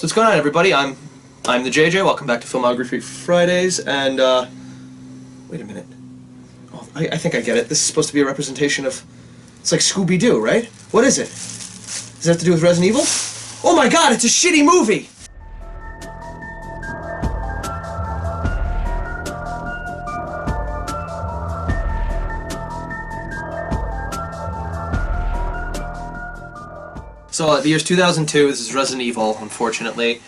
What's going on, everybody? I'm the JJ. Welcome back to Filmography Fridays. And wait a minute. Oh, I think I get it. This is supposed to be a representation of. It's like Scooby-Doo, right? What is it? Does it have to do with Resident Evil? Oh my God! It's a shitty movie. So the year's 2002. This is Resident Evil, unfortunately.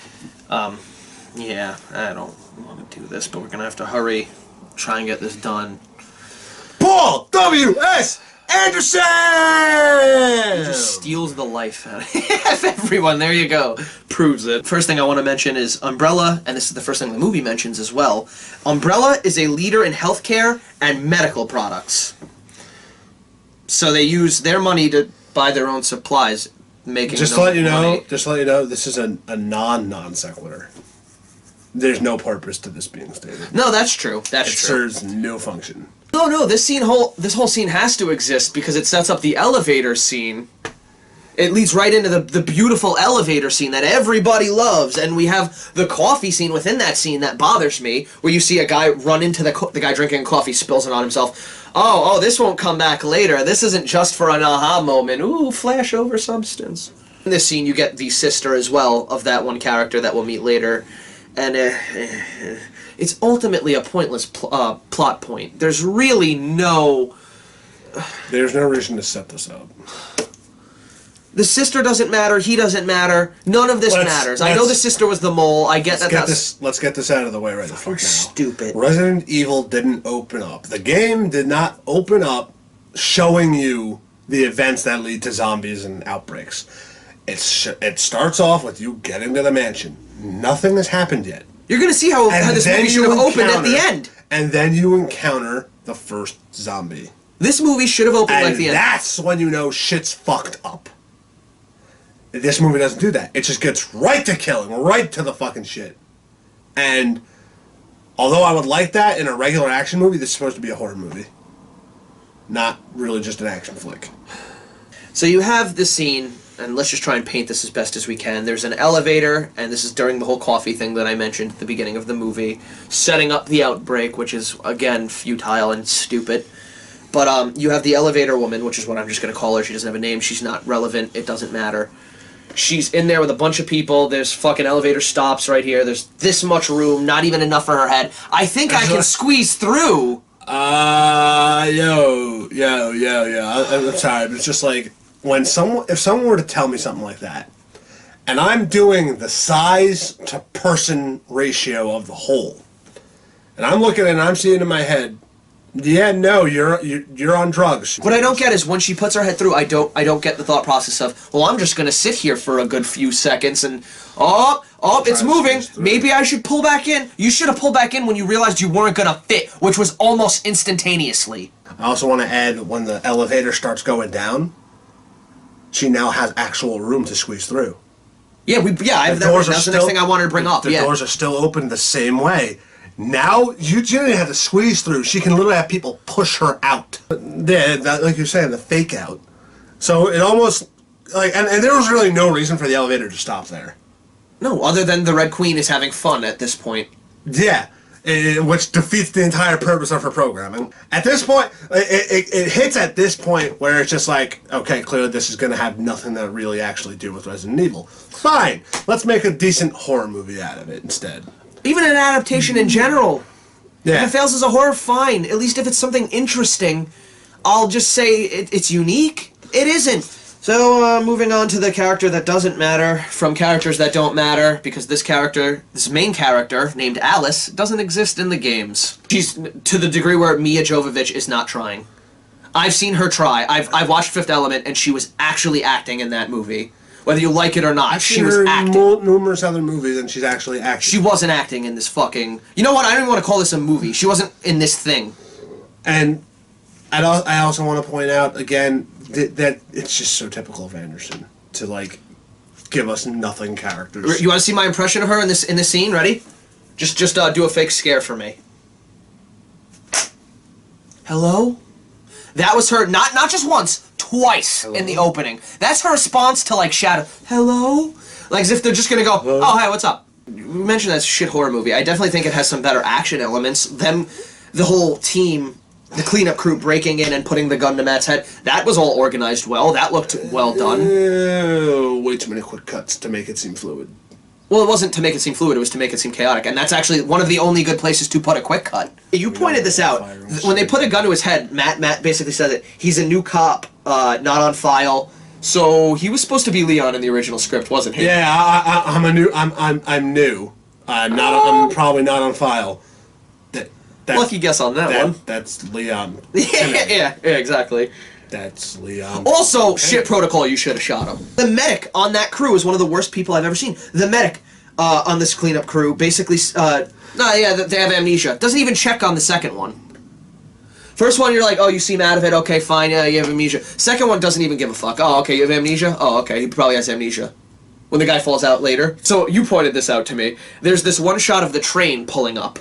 Yeah, I don't want to do this, but we're gonna have to hurry, try and get this done. Paul W.S. Anderson! He just steals the life out of everyone. There you go. Proves it. First thing I want to mention is Umbrella, and this is the first thing the movie mentions as well. Umbrella is a leader in healthcare and medical products. So they use their money to buy their own supplies. Just to let you know, this is a non sequitur. There's no purpose to this being stated. No, that's true. That's true. It serves no function. No, this whole scene has to exist because it sets up the elevator scene. It leads right into the beautiful elevator scene that everybody loves, and we have the coffee scene within that scene that bothers me, where you see a guy run into the guy drinking coffee, spills it on himself. Oh, this won't come back later. This isn't just for an aha moment. Ooh, flash over substance. In this scene, you get the sister as well of that one character that we'll meet later, and it's ultimately a pointless plot point. There's really no... There's no reason to set this up. The sister doesn't matter, he doesn't matter, none of this matters. I know the sister was the mole, I get that let's get this out of the way right the fuck now. Stupid. Resident Evil didn't open up. The game did not open up showing you the events that lead to zombies and outbreaks. It starts off with you getting to the mansion. Nothing has happened yet. You're gonna see how this movie should have opened at the end. And then you encounter the first zombie. This movie should have opened like the end. And that's when you know shit's fucked up. This movie doesn't do that. It just gets right to killing, right to the fucking shit. And although I would like that in a regular action movie, this is supposed to be a horror movie. Not really just an action flick. So you have this scene, and let's just try and paint this as best as we can. There's an elevator, and this is during the whole coffee thing that I mentioned at the beginning of the movie, setting up the outbreak, which is, again, futile and stupid. But you have the elevator woman, which is what I'm just going to call her. She doesn't have a name. She's not relevant. It doesn't matter. She's in there with a bunch of people. There's fucking elevator stops right here. There's this much room, not even enough for her head. I think I can squeeze through. Yo. I'm sorry, but it's just like, if someone were to tell me something like that, and I'm doing the size to person ratio of the whole, and I'm looking and I'm seeing in my head, yeah, no, you're on drugs. What I don't get is when she puts her head through, I don't get the thought process of, well, I'm just gonna sit here for a good few seconds and it's moving. Maybe I should pull back in. You should have pulled back in when you realized you weren't gonna fit, which was almost instantaneously. I also want to add, when the elevator starts going down, she now has actual room to squeeze through. Yeah, that's the next thing I wanted to bring up. The doors are still open the same way. Now, you didn't have to squeeze through. She can literally have people push her out. Yeah, like you're saying, the fake out. So it almost, like, and there was really no reason for the elevator to stop there. No, other than the Red Queen is having fun at this point. Yeah, which defeats the entire purpose of her programming. At this point, it hits at this point where it's just like, okay, clearly this is going to have nothing to really actually do with Resident Evil. Fine, let's make a decent horror movie out of it instead. Even an adaptation in general. Yeah. If it fails as a horror, fine. At least if it's something interesting, I'll just say it's unique. It isn't. So, moving on to the character that doesn't matter from characters that don't matter, because this main character, named Alice, doesn't exist in the games. She's to the degree where Mia Jovovich is not trying. I've seen her try. I've watched Fifth Element, and she was actually acting in that movie. Whether you like it or not, she was acting. Numerous other movies, and she's actually acting. She wasn't acting in this fucking... You know what? I don't even want to call this a movie. She wasn't in this thing. And I also want to point out, again, that it's just so typical of Anderson to, like, give us nothing characters. You want to see my impression of her in this scene? Ready? Just do a fake scare for me. Hello? That was her, not just once, twice in the opening. That's her response to, like, Shadow. Hello? Like, as if they're just gonna go, oh, hey, what's up? We mentioned that shit horror movie. I definitely think it has some better action elements. Them, the whole team, the cleanup crew breaking in and putting the gun to Matt's head, that was all organized well. That looked well done. Way too many quick cuts to make it seem fluid. Well, it wasn't to make it seem fluid, it was to make it seem chaotic, and that's actually one of the only good places to put a quick cut. You pointed this out. When they put a gun to his head, Matt basically said that he's a new cop, not on file, so he was supposed to be Leon in the original script, wasn't he? Yeah, I'm new. I'm probably not on file. Lucky guess on that one. That's Leon. yeah, exactly. That's Leon. Also, shit protocol, you should have shot him. The medic on that crew is one of the worst people I've ever seen. The medic on this cleanup crew basically, they have amnesia. Doesn't even check on the second one. First one, you're like, oh, you seem out of it, okay, fine, yeah, you have amnesia. Second one doesn't even give a fuck. Oh, okay, you have amnesia? Oh, okay, he probably has amnesia. When the guy falls out later. So, you pointed this out to me. There's this one shot of the train pulling up.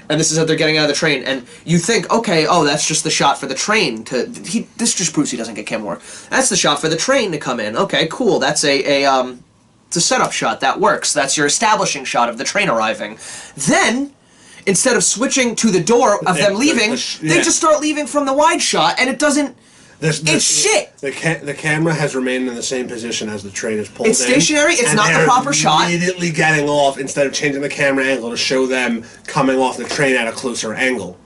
And this is how they're getting out of the train, and you think, okay, oh, that's just the shot for the train to... this just proves he doesn't get camera work. That's the shot for the train to come in. Okay, cool. That's it's a setup shot. That works. That's your establishing shot of the train arriving. Then, instead of switching to the door of them leaving, they just start leaving from the wide shot, and it doesn't... It's shit! The camera has remained in the same position as the train is pulled in. It's stationary, it's not the proper shot. Immediately getting off instead of changing the camera angle to show them coming off the train at a closer angle.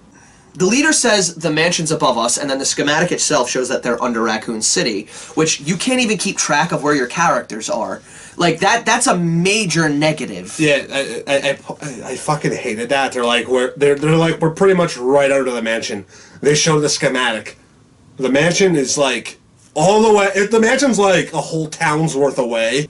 The leader says the mansion's above us, and then the schematic itself shows that they're under Raccoon City, which you can't even keep track of where your characters are. Like, that's a major negative. Yeah, I fucking hated that. They're like, we're pretty much right under the mansion. They show the schematic. The mansion is like all the way. If the mansion's like a whole town's worth away.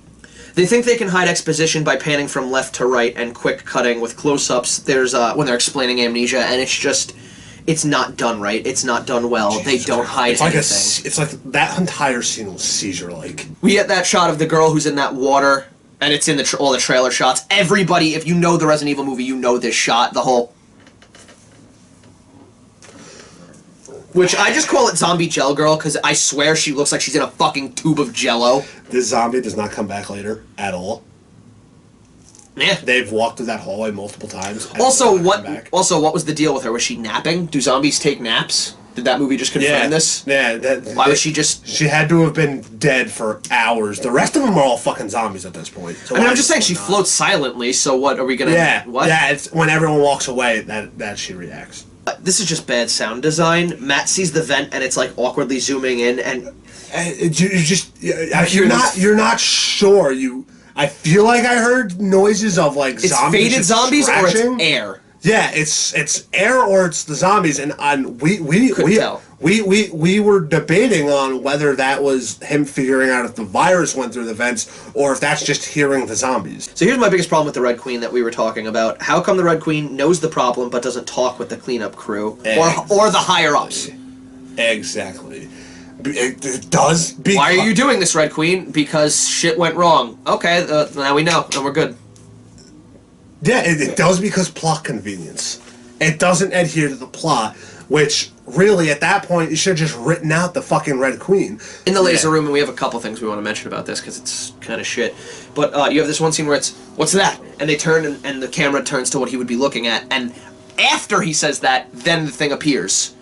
They think they can hide exposition by panning from left to right and quick cutting with close-ups. There's when they're explaining amnesia, and it's not done right. It's not done well. Jesus they don't hide anything. It's like that entire scene was seizure-like. We get that shot of the girl who's in that water, and it's in all the trailer shots. Everybody, if you know the Resident Evil movie, you know this shot. The whole. Which I just call it Zombie Gel Girl, because I swear she looks like she's in a fucking tube of Jello. This zombie does not come back later, at all. Yeah. They've walked through that hallway multiple times. Also, what was the deal with her? Was she napping? Do zombies take naps? Did that movie just confirm this? Yeah. Why was she just... She had to have been dead for hours. The rest of them are all fucking zombies at this point. So I mean, I'm just saying, she floats silently, so what, are we gonna... Yeah, what? Yeah, it's when everyone walks away that she reacts. This is just bad sound design. Matt sees the vent and it's like awkwardly zooming in, and you're not sure. I feel like I heard noises of like it's zombies. Faded zombies or it's air. Yeah, it's air or it's the zombies, and we were debating on whether that was him figuring out if the virus went through the vents or if that's just hearing the zombies. So here's my biggest problem with the Red Queen that we were talking about. How come the Red Queen knows the problem but doesn't talk with the cleanup crew or the higher ups? Exactly. It does. Why are you doing this, Red Queen? Because shit went wrong. Okay, now we know, and we're good. Yeah, it does because plot convenience. It doesn't adhere to the plot, which really at that point you should have just written out the fucking Red Queen. In the laser room, and we have a couple things we want to mention about this because it's kind of shit. But you have this one scene where it's, what's that? And they turn and the camera turns to what he would be looking at, and after he says that, then the thing appears.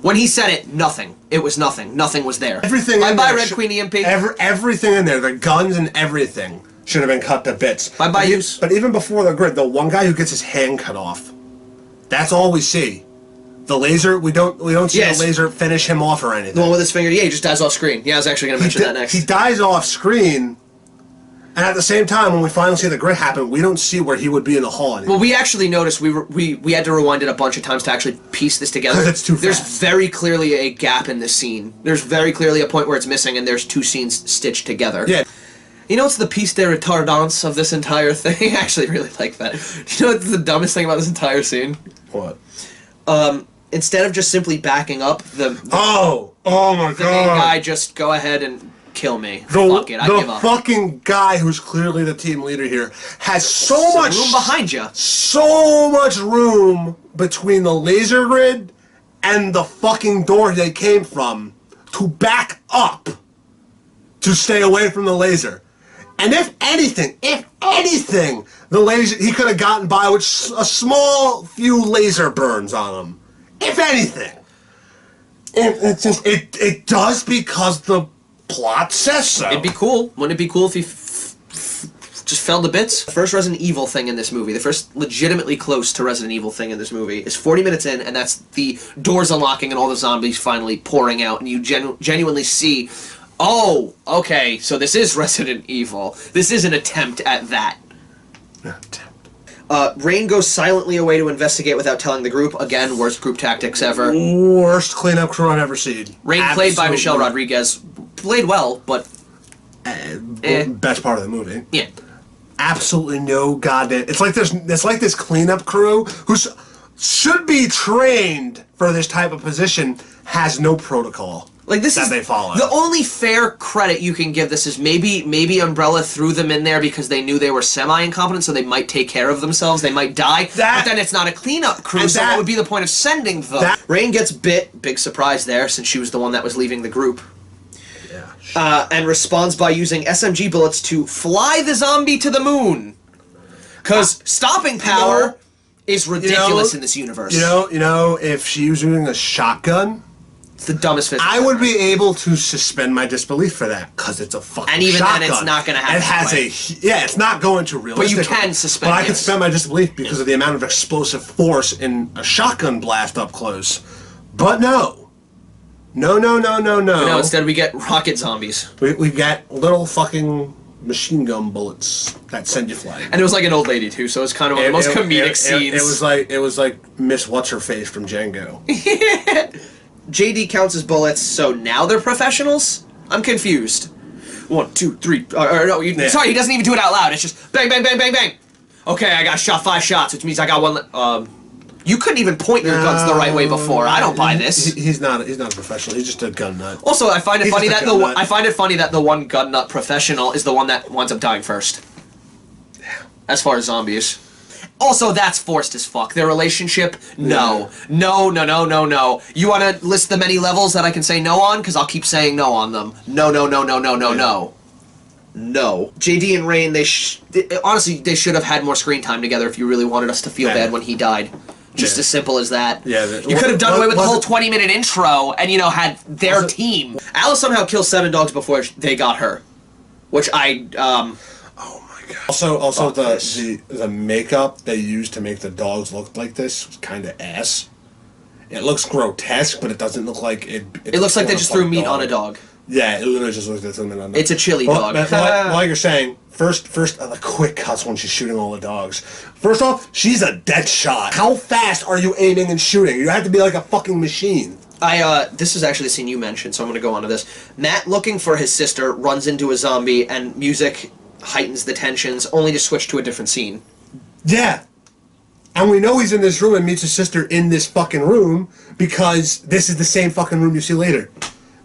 When he said it, nothing. It was nothing. Nothing was there. Everything in Bye-bye, there Red Queen EMP. Everything in there, the guns and everything, should have been cut to bits. Bye-bye, use. But even before the grid, the one guy who gets his hand cut off, that's all we see. The laser, we don't see the laser finish him off or anything. The one with his finger, yeah, he just dies off screen. Yeah, I was actually going to mention that next. He dies off screen, and at the same time, when we finally see the grid happen, we don't see where he would be in the hall anymore. Well, we actually noticed we had to rewind it a bunch of times to actually piece this together. Because it's too fast. There's very clearly a gap in this scene. There's very clearly a point where it's missing, and there's two scenes stitched together. Yeah. You know what's the piece de retardance of this entire thing? I actually really like that. Do you know what's the dumbest thing about this entire scene? What? Instead of just simply backing up, oh my god, the main guy just go ahead and kill me. Fuck it, I give up. The fucking guy who's clearly the team leader here has so much room behind you. So much room between the laser grid and the fucking door they came from to back up to stay away from the laser. And if anything, the laser, he could have gotten by with a small few laser burns on him. If anything. It does because the plot says so. It'd be cool. Wouldn't it be cool if he just fell to bits? The first Resident Evil thing in this movie, the first legitimately close to Resident Evil thing in this movie, is 40 minutes in, and that's the doors unlocking and all the zombies finally pouring out, and you genuinely see, oh, okay, so this is Resident Evil. This is an attempt at that. Rain goes silently away to investigate without telling the group. Again, worst group tactics ever. Worst cleanup crew I've ever seen. Rain, played by Michelle Rodriguez, played well, but... Best part of the movie. Yeah. Absolutely no goddamn... It's like this cleanup crew who should be trained for this type of position has no protocol. Like this that they follow. The only fair credit you can give this is maybe Umbrella threw them in there because they knew they were semi-incompetent, so they might take care of themselves, they might die, but then it's not a cleanup crew, so what would be the point of sending them? Rain gets bit, big surprise there, since she was the one that was leaving the group. Yeah. And responds by using SMG bullets to fly the zombie to the moon. Because stopping power is ridiculous in this universe. You know, if she was using a shotgun... It's the dumbest physics. I would be able to suspend my disbelief for that because it's a fucking shotgun. And even then, it's not going to happen. It has it's not going to realistically. But you can suspend. But I can suspend my disbelief because of the amount of explosive force in a shotgun blast up close. But no. No. Instead we get rocket zombies. We get little fucking machine gun bullets that send you flying. And it was like an old lady too, so it's kind of one of the most comedic scenes. It was like Miss What's Her Face from Django. JD counts his bullets, so now they're professionals? I'm confused. 1, 2, 3. Sorry, he doesn't even do it out loud. It's just bang, bang, bang, bang, bang. Okay, I got shot 5 shots, which means I got one. You couldn't even point your guns the right way before. I don't buy this. He's not a professional. He's just a gun nut. Also, I find it funny that the one gun nut professional is the one that winds up dying first. Yeah. As far as zombies. Also, that's forced as fuck. Their relationship, no. No. You want to list the many levels that I can say no on? Because I'll keep saying no on them. No. No. JD and Rain, honestly, they should have had more screen time together if you really wanted us to feel bad when he died. Just as simple as that. Yeah. You could have done away with the whole 20-minute intro and, had their team. Alice somehow kills 7 dogs before they got her. Which Also, the makeup they used to make the dogs look like this was kind of ass. It looks grotesque, but it doesn't look like it. It looks like they just threw meat on a dog. Yeah, it literally just looks like something on. It's a chili dog. While you're saying first, the quick cuts when she's shooting all the dogs. First off, she's a dead shot. How fast are you aiming and shooting? You have to be like a fucking machine. This is actually the scene you mentioned, so I'm gonna go on to this. Matt, looking for his sister, runs into a zombie, and music heightens the tensions, only to switch to a different scene. Yeah. And we know he's in this room and meets his sister in this fucking room because this is the same fucking room you see later.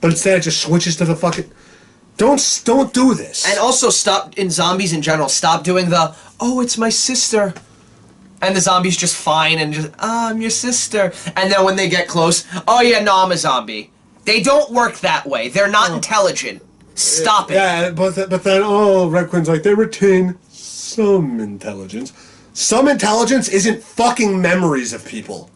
But instead it just switches to the fucking... Don't do this. And also stop, in zombies in general, stop doing the, oh, it's my sister. And the zombie's just fine and just, I'm your sister. And then when they get close, oh yeah, no, I'm a zombie. They don't work that way. They're not intelligent. Stop it. Yeah, but then, Red Queen's like, they retain some intelligence. Some intelligence isn't fucking memories of people.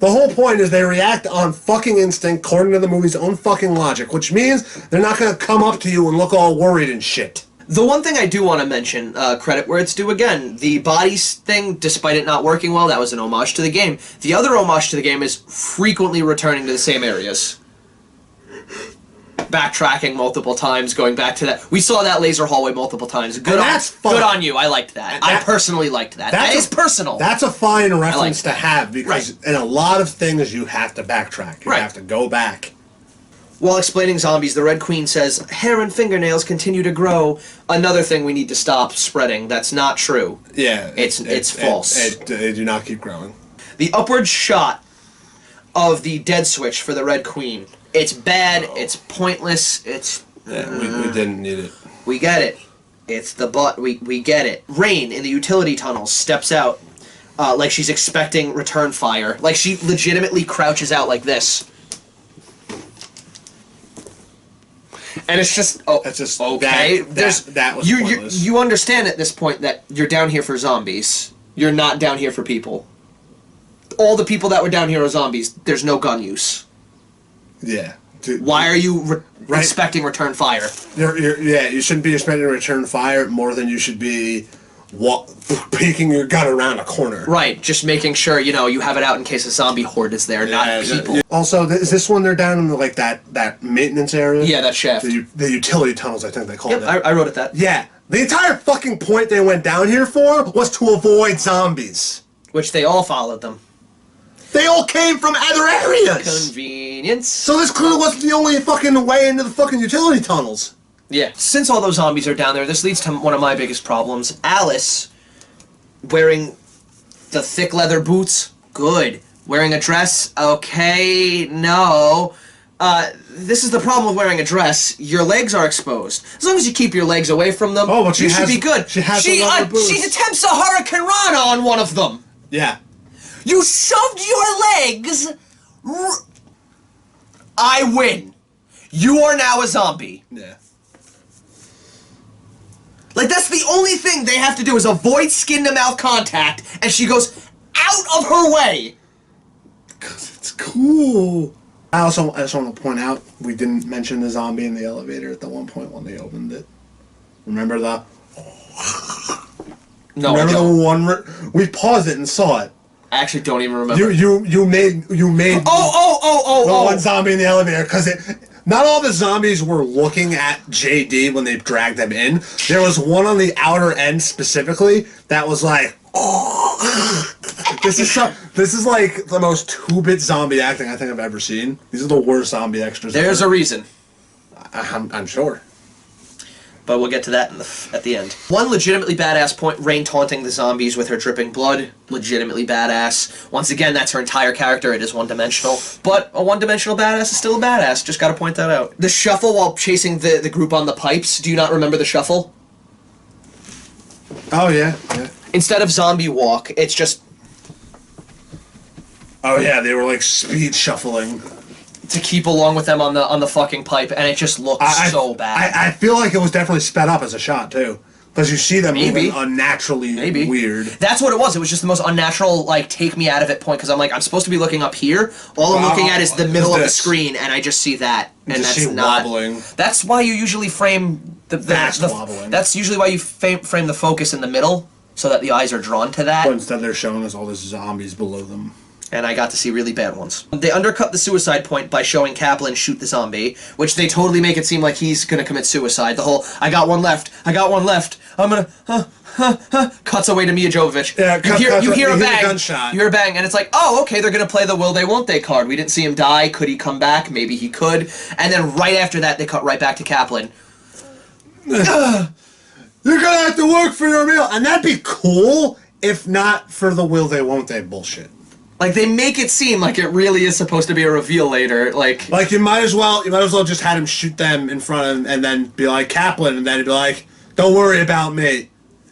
The whole point is they react on fucking instinct according to the movie's own fucking logic, which means they're not gonna come up to you and look all worried and shit. The one thing I do want to mention, credit where it's due again, the bodies thing, despite it not working well, that was an homage to the game. The other homage to the game is frequently returning to the same areas. Backtracking multiple times, going back to that. We saw that laser hallway multiple times. Good on you. I liked that. I personally liked that. That is personal. That's a fine reference to have because in a lot of things you have to backtrack. You have to go back. While explaining zombies, the Red Queen says, hair and fingernails continue to grow. Another thing we need to stop spreading. That's not true. Yeah. It's false. They do not keep growing. The upward shot of the dead switch for the Red Queen. It's bad, it's pointless, it's... Yeah, we didn't need it. We get it. It's the butt, we get it. Rain, in the utility tunnels, steps out like she's expecting return fire. Like she legitimately crouches out like this. And it's just, It's just okay. that was pointless. You understand at this point that you're down here for zombies. You're not down here for people. All the people that were down here are zombies. There's no gun use. Yeah. Dude, why are you expecting return fire? You shouldn't be expecting return fire more than you should be peeking your gun around a corner. Right, just making sure, you have it out in case a zombie horde is there, not people. Also, is this when they're down in that maintenance area? Yeah, that shaft. The utility tunnels, I think they called it. I wrote it that. Yeah. The entire fucking point they went down here for was to avoid zombies. Which they all followed them. They all came from other areas! Convenience. So this clearly wasn't the only fucking way into the fucking utility tunnels. Yeah. Since all those zombies are down there, this leads to one of my biggest problems. Alice, wearing the thick leather boots, good. Wearing a dress, okay, no. This is the problem with wearing a dress. Your legs are exposed. As long as you keep your legs away from them, but you should be good. She has the leather boots. She attempts a Hurricane Rana on one of them. Yeah. You shoved your legs. I win. You are now a zombie. Yeah. Like, that's the only thing they have to do is avoid skin-to-mouth contact, and she goes out of her way. Because it's cool. I just want to point out, we didn't mention the zombie in the elevator at the one point when they opened it. Remember the... No, remember the one... We paused it and saw it. I actually don't even remember. You made the one zombie in the elevator, because not all the zombies were looking at JD when they dragged them in. There was one on the outer end specifically that was like, oh. This is like the most 2-bit zombie acting I think I've ever seen. These are the worst zombie extras. There's a reason. I'm sure. But we'll get to that at the end. One legitimately badass point, Rain taunting the zombies with her dripping blood. Legitimately badass. Once again, that's her entire character. It is one-dimensional. But a one-dimensional badass is still a badass. Just gotta point that out. The shuffle while chasing the group on the pipes. Do you not remember the shuffle? Oh, yeah. Instead of zombie walk, it's just... Oh, yeah, they were like speed shuffling. To keep along with them on the fucking pipe, and it just looks so bad. I feel like it was definitely sped up as a shot too, because you see them moving unnaturally weird. That's what it was. It was just the most unnatural, like, take me out of it point, because I'm like, I'm supposed to be looking up here. All I'm looking at is the middle of the screen, and I just see that, and that's not wobbling. That's why you usually frame wobbling. That's usually why you frame the focus in the middle, so that the eyes are drawn to that. But instead, they're showing us all the zombies below them. And I got to see really bad ones. They undercut the suicide point by showing Kaplan shoot the zombie, which they totally make it seem like he's gonna commit suicide. The whole, I got one left, I'm gonna, cuts away to Mia Jovovich. Yeah, you hear a bang, gunshot. you hear a bang, and it's like, oh, okay, they're gonna play the will they, won't they card. We didn't see him die, could he come back? Maybe he could. And then right after that, they cut right back to Kaplan. You're gonna have to work for your meal, and that'd be cool if not for the will they, won't they bullshit. Like, they make it seem like it really is supposed to be a reveal later, like you might as well just had him shoot them in front of him and then be like, Kaplan, and then he'd be like, don't worry about me,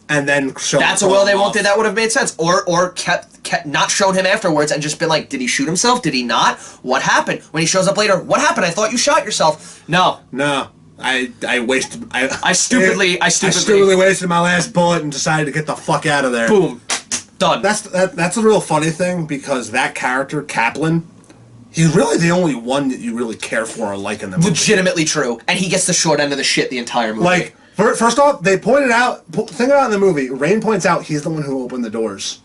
and then show that's a will they won't they. That would have made sense. Or kept not shown him afterwards and just been like, did he shoot himself? Did he not? What happened? When he shows up later, what happened? I thought you shot yourself. No. I stupidly wasted my last bullet and decided to get the fuck out of there. Boom. Done. That's a real funny thing, because that character, Kaplan, he's really the only one that you really care for or like in the movie. Legitimately true. And he gets the short end of the shit the entire movie. Like, first off, they pointed out, think about it in the movie, Rain points out he's the one who opened the doors.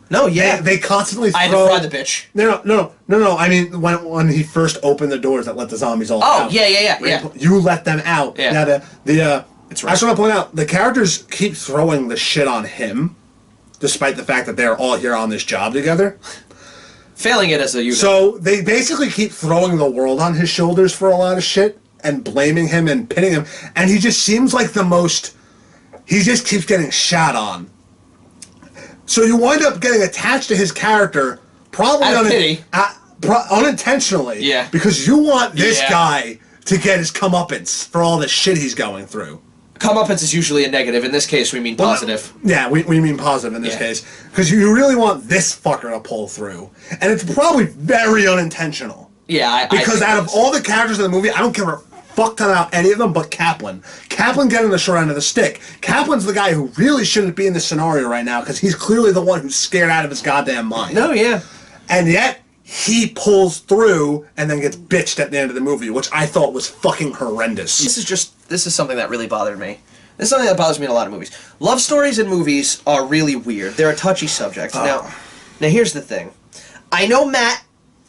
No, yeah. They constantly throw... I had to fry the bitch. No. I mean, when he first opened the doors that let the zombies all out. Oh, yeah. You let them out. Yeah. Now, it's right. I just want to point out, the characters keep throwing the shit on him, despite the fact that they're all here on this job together. Failing it as a unit. So they basically keep throwing the world on his shoulders for a lot of shit and blaming him and pinning him. And he just seems like the most... He just keeps getting shat on. So you wind up getting attached to his character, probably unintentionally. Yeah. Because you want this guy to get his comeuppance for all the shit he's going through. Comeuppance is usually a negative. In this case, we mean positive. We mean positive in this case. Because you really want this fucker to pull through. And it's probably very unintentional. Yeah, because out of all the characters in the movie, I don't give a fuck ton about any of them but Kaplan. Kaplan getting the short end of the stick. Kaplan's the guy who really shouldn't be in this scenario right now because he's clearly the one who's scared out of his goddamn mind. No, yeah. And yet, he pulls through and then gets bitched at the end of the movie, which I thought was fucking horrendous. This is something that really bothered me. This is something that bothers me in a lot of movies. Love stories in movies are really weird. They're a touchy subject. Now here's the thing. I know Matt,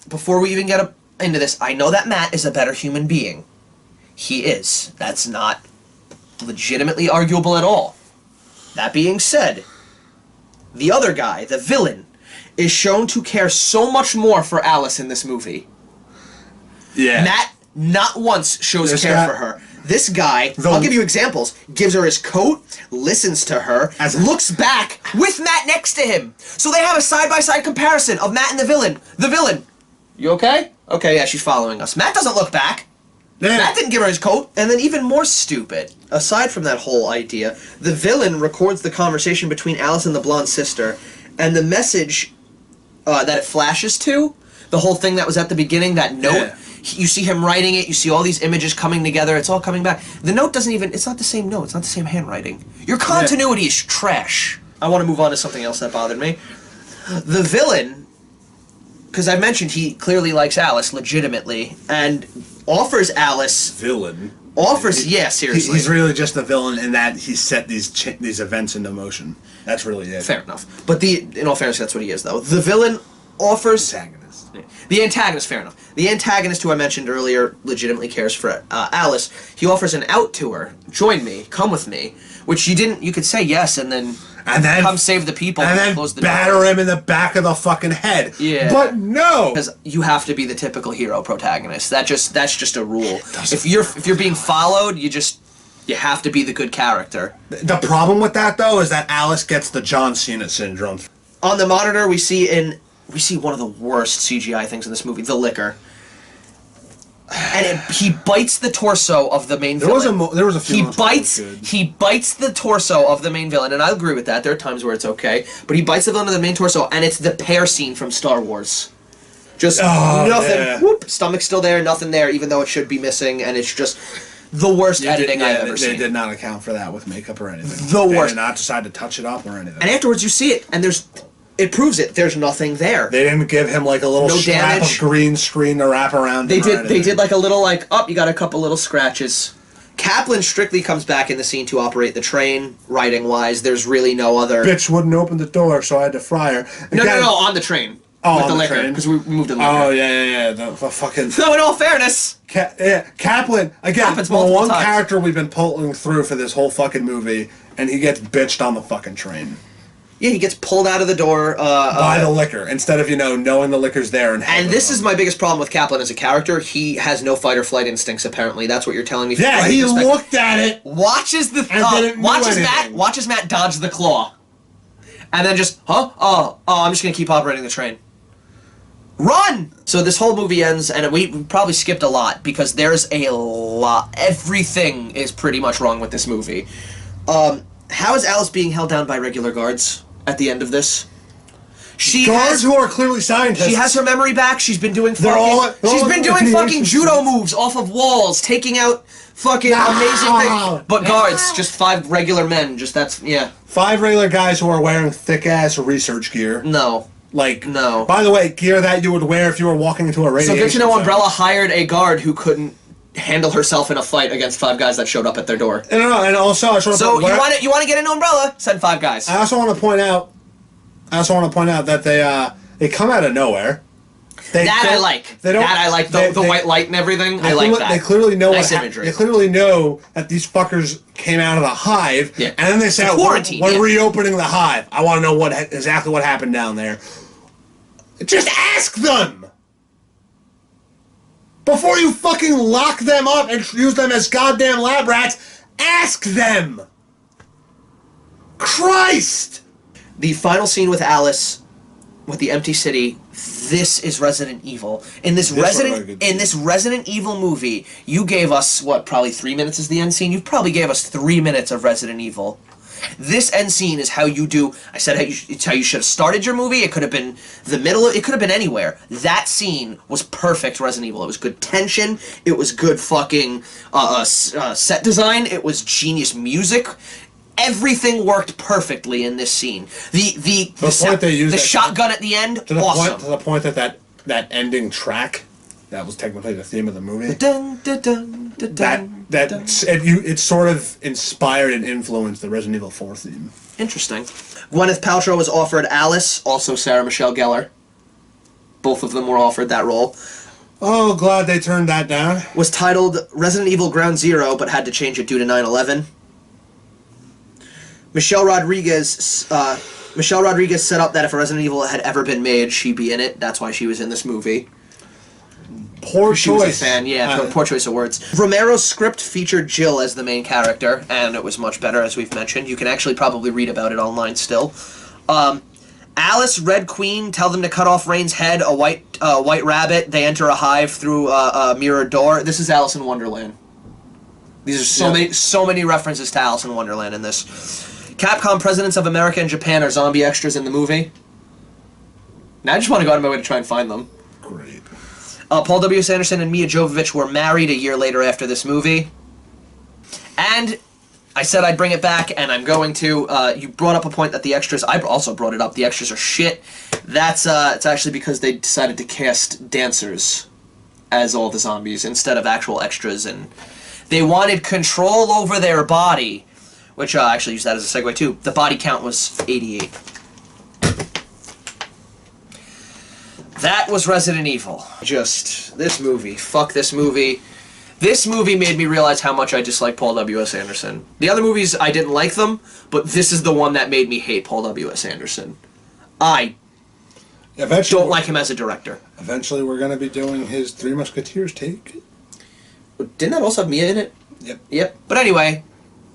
before we even get into this, I know that Matt is a better human being. He is. That's not legitimately arguable at all. That being said, the other guy, the villain, is shown to care so much more for Alice in this movie. Yeah. Matt not once shows This care guy- for her. This guy, I'll give you examples, gives her his coat, listens to her, looks back with Matt next to him. So they have a side-by-side comparison of Matt and the villain. The villain, you okay? Okay, yeah, she's following us. Matt doesn't look back. Yeah. Matt didn't give her his coat. And then even more stupid, aside from that whole idea, the villain records the conversation between Alice and the blonde sister, and the message that it flashes to, the whole thing that was at the beginning, that note, Yeah. you see him writing it, you see all these images coming together, it's all coming back. The note doesn't even, it's not the same note, it's not the same handwriting. Your continuity is trash. I want to move on to something else that bothered me. The villain, because I mentioned he clearly likes Alice legitimately, and offers Alice... Villain. Yeah, seriously. He's really just the villain in that he set these events into motion. That's really it. Fair enough. But in all fairness, that's what he is, though. The villain offers... Antagonist. The antagonist, fair enough. The antagonist, who I mentioned earlier, legitimately cares for Alice. He offers an out to her. Join me. Come with me. Which you didn't... You could say yes, and then come save the people and then close the batter door. him in the back of the fucking head. Yeah. But no! Because you have to be the typical hero protagonist. That's just a rule. If you're being followed, you have to be the good character. The problem with that, though, is that Alice gets the John Cena syndrome. On the monitor, we see one of the worst CGI things in this movie, the liquor. And he bites the torso of the main villain. There was a few moments where it was good. He bites the torso of the main villain, and I agree with that. There are times where it's okay, but he bites the villain of the main torso, and it's the pear scene from Star Wars. Just nothing. Yeah. Whoop, stomach's still there, nothing there, even though it should be missing, and it's just the worst editing I've ever seen. They did not account for that with makeup or anything. The worst. They did not decide to touch it up or anything. And afterwards, you see it, and it proves it. There's nothing there. They didn't give him like a little strap of green screen to wrap around. They did like a little you got a couple little scratches. Kaplan strictly comes back in the scene to operate the train, writing wise. There's really no other. Bitch wouldn't open the door, so I had to fry her. No, on the train. Oh, with on the the liquor, train? because we moved the liquor. Oh yeah. The fucking. No, in all fairness. Kaplan again. Happens The multiple one times. character we've been pulling through for this whole fucking movie, and he gets bitched on the fucking train. Yeah, he gets pulled out of the door by the liquor instead of knowing the liquor's there and. And this is my biggest problem with Kaplan as a character. He has no fight or flight instincts. Apparently, that's what you're telling me. From Yeah, he looked at it. Watches Matt dodge the claw, and then just I'm just gonna keep operating the train. Run! So this whole movie ends, and we probably skipped a lot because there's a lot. Everything is pretty much wrong with this movie. How is Alice being held down by regular guards at the end of this? Guards who are clearly scientists. She has her memory back. She's been doing She's been doing fucking judo moves off of walls, taking out fucking amazing things. But guards, just 5 regular men. 5 regular guys who are wearing thick ass research gear. No. No. By the way, gear that you would wear if you were walking into a radiation. So good to know zone. Umbrella hired a guard who couldn't handle herself in a fight against 5 guys that showed up at their door. No, and also I you want to get into Umbrella? Send 5 guys. I also want to point out that they come out of nowhere. I like. The white light and everything. I like that. They clearly know imagery. They clearly know that these fuckers came out of the hive, and then they say, "We're reopening the hive. I want to know exactly what happened down there." Just ask them before you fucking lock them up and use them as goddamn lab rats. Ask them. Christ. The final scene with Alice, with the empty city. This is Resident Evil. In this Resident Evil movie, you gave us probably 3 minutes is the end scene. You probably gave us 3 minutes of Resident Evil. This end scene is how you do. I said it's how you should have started your movie. It could have been the middle. It could have been anywhere. That scene was perfect Resident Evil. It was good tension. It was good fucking set design. It was genius music. Everything worked perfectly in this scene. The shotgun at the end, awesome. To the point that ending track, that was technically the theme of the movie. It sort of inspired and influenced the Resident Evil 4 theme. Interesting. Gwyneth Paltrow was offered Alice, also Sarah Michelle Gellar. Both of them were offered that role. Oh, glad they turned that down. Was titled Resident Evil Ground Zero, but had to change it due to 9/11. Michelle Rodriguez set up that if a Resident Evil had ever been made, she'd be in it. That's why she was in this movie. Poor choice. She was a fan, yeah. Poor choice of words. Romero's script featured Jill as the main character, and it was much better, as we've mentioned. You can actually probably read about it online still. Alice, Red Queen, tell them to cut off Rain's head. A white rabbit. They enter a hive through a mirrored door. This is Alice in Wonderland. These are so many references to Alice in Wonderland in this. Capcom presidents of America and Japan are zombie extras in the movie. Now I just want to go out of my way to try and find them. Great. Paul W. S. Anderson and Mia Jovovich were married a year later after this movie. And I said I'd bring it back, and I'm going to. You brought up a point that the extras. I also brought it up. The extras are shit. That's it's actually because they decided to cast dancers as all the zombies instead of actual extras, and they wanted control over their body. Which I actually use that as a segue too. The body count was 88. That was Resident Evil. Just, this movie. Fuck this movie. This movie made me realize how much I dislike Paul W. S. Anderson. The other movies, I didn't like them, but this is the one that made me hate Paul W. S. Anderson. I don't like him as a director. Eventually we're going to be doing his Three Musketeers take. Didn't that also have Mia in it? Yep. But anyway...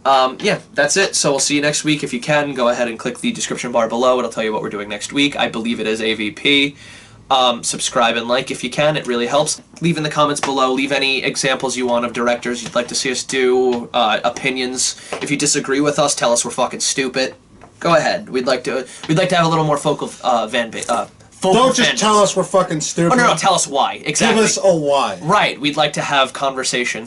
yeah, that's it. So we'll see you next week. If you can, go ahead and click the description bar below. It'll tell you what we're doing next week. I believe it is AVP. Subscribe and like if you can. It really helps. Leave in the comments below. Leave any examples you want of directors you'd like to see us do. Opinions. If you disagree with us, tell us we're fucking stupid. Go ahead. We'd like to have a little more focal Don't just tell us we're fucking stupid. Oh, no, tell us why. Exactly. Give us a why. Right. We'd like to have conversations.